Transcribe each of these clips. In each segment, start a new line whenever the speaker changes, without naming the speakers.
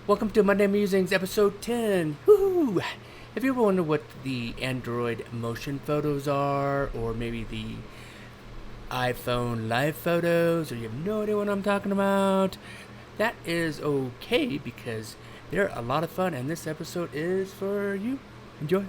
Welcome to Monday Musings, episode 10. Woohoo! Have you ever wondered what the Android motion photos are, or maybe the iPhone live photos, or you have no idea what I'm talking about? That is okay because they're a lot of fun, and this episode is for you. Enjoy.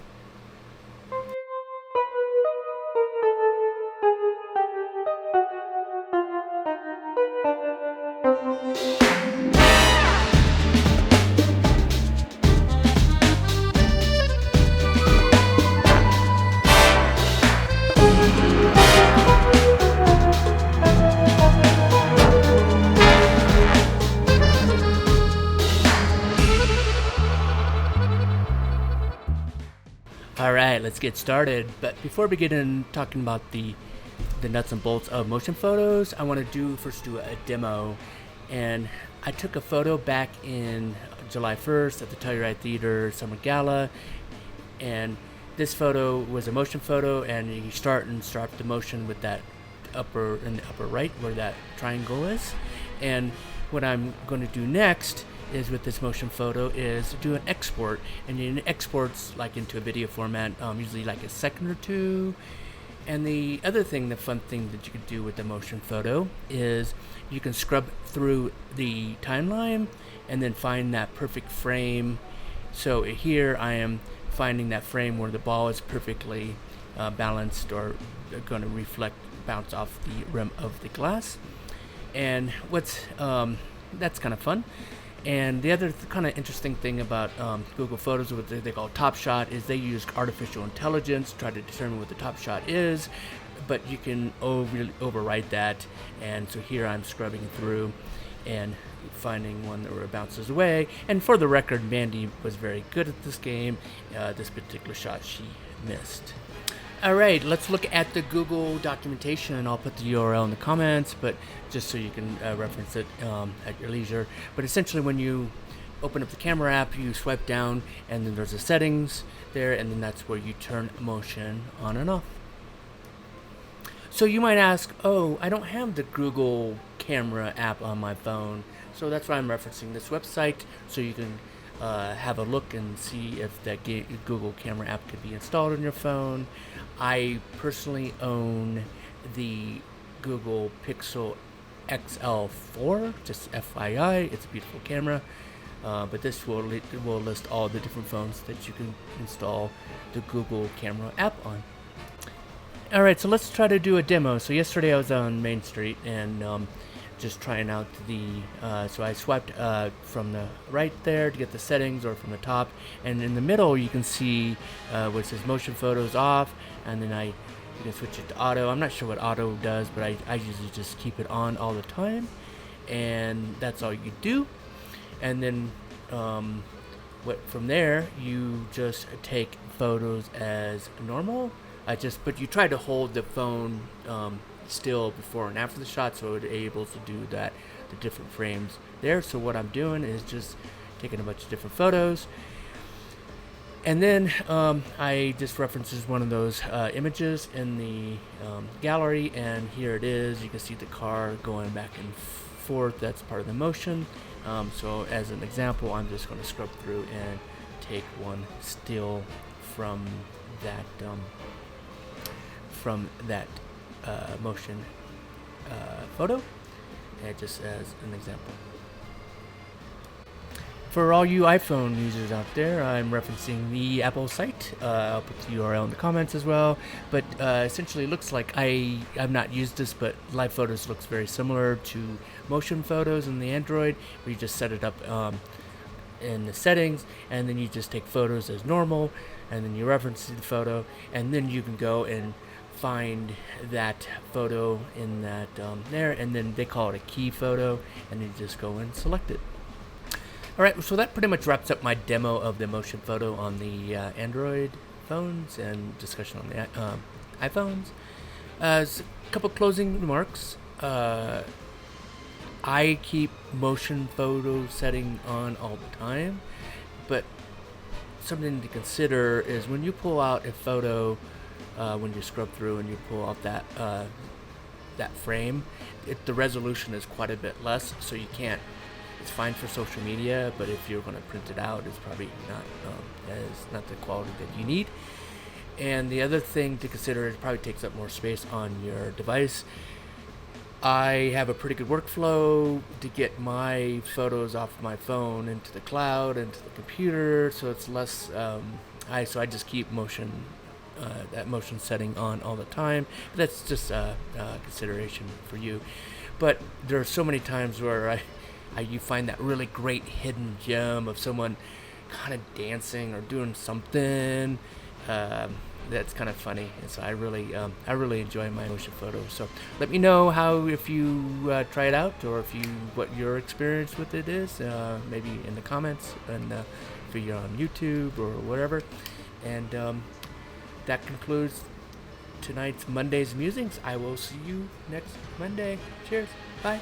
Alright, let's get started. But before we get in talking about the nuts and bolts of motion photos, I want to first do a demo. And I took a photo back in July 1st at the Telluride Theater Summer Gala. And this photo was a motion photo, and you start the motion with that upper right where that triangle is. And what I'm going to do next is with this motion photo is do an export, and it exports like into a video format, usually like a second or two. And the fun thing that you can do with the motion photo is you can scrub through the timeline and then find that perfect frame. So here I am finding that frame where the ball is perfectly balanced or going to bounce off the rim of the glass. And that's kind of fun. And the other kind of interesting thing about Google Photos, what they call Top Shot, is they use artificial intelligence to try to determine what the top shot is, but you can override that. And so here I'm scrubbing through and finding one that bounces away. And for the record, Mandy was very good at this game. This particular shot she missed. Alright, let's look at the Google documentation. I'll put the URL in the comments, but just so you can reference it at your leisure. But essentially when you open up the camera app, you swipe down and then there's the settings there, and then that's where you turn motion on and off. So you might ask, oh, I don't have the Google camera app on my phone. So that's why I'm referencing this website, so you can have a look and see if that Google camera app could be installed on your phone. I personally own the Google Pixel XL4, just FYI. It's a beautiful camera, but this will list all the different phones that you can install the Google camera app on. Alright, so let's try to do a demo. So yesterday I was on Main Street and just trying out so I swiped from the right there to get the settings, or from the top, and in the middle you can see where it says motion photos off, and then you can switch it to auto. I'm not sure what auto does, but I usually just keep it on all the time, and that's all you do. And then from there you just take photos as normal. But you try to hold the phone still before and after the shot, so it's able to do the different frames there. So what I'm doing is just taking a bunch of different photos, and then I just references one of those images in the gallery, and here it is. You can see the car going back and forth. That's part of the motion. So as an example, I'm just going to scrub through and take one still from that motion photo, and just as an example. For all you iPhone users out there, I'm referencing the Apple site. I'll put the URL in the comments as well. But essentially, it looks like I've not used this, but Live Photos looks very similar to motion photos in the Android, where you just set it up in the settings, and then you just take photos as normal, and then you reference the photo, and then you can go and find that photo in that there, and then they call it a key photo, and then you just go and select it. Alright, so that pretty much wraps up my demo of the motion photo on the Android phones and discussion on the iPhones. As a couple closing remarks, I keep motion photo setting on all the time, but something to consider is when you pull out a photo, when you scrub through and you pull out that frame, the resolution is quite a bit less, so you can't It's fine for social media, but if you're going to print it out, it's probably not the quality that you need. And the other thing to consider, it probably takes up more space on your device. I have a pretty good workflow to get my photos off my phone into the cloud, into the computer, so it's less. So I just keep that motion setting on all the time. But that's just a consideration for you. But there are so many times where you find that really great hidden gem of someone kind of dancing or doing something. That's kind of funny, and so I really enjoy my motion photos. So let me know if you try it out, or what your experience with it is. Maybe in the comments, and if you're on YouTube or whatever. And that concludes tonight's Monday's Musings. I will see you next Monday. Cheers. Bye.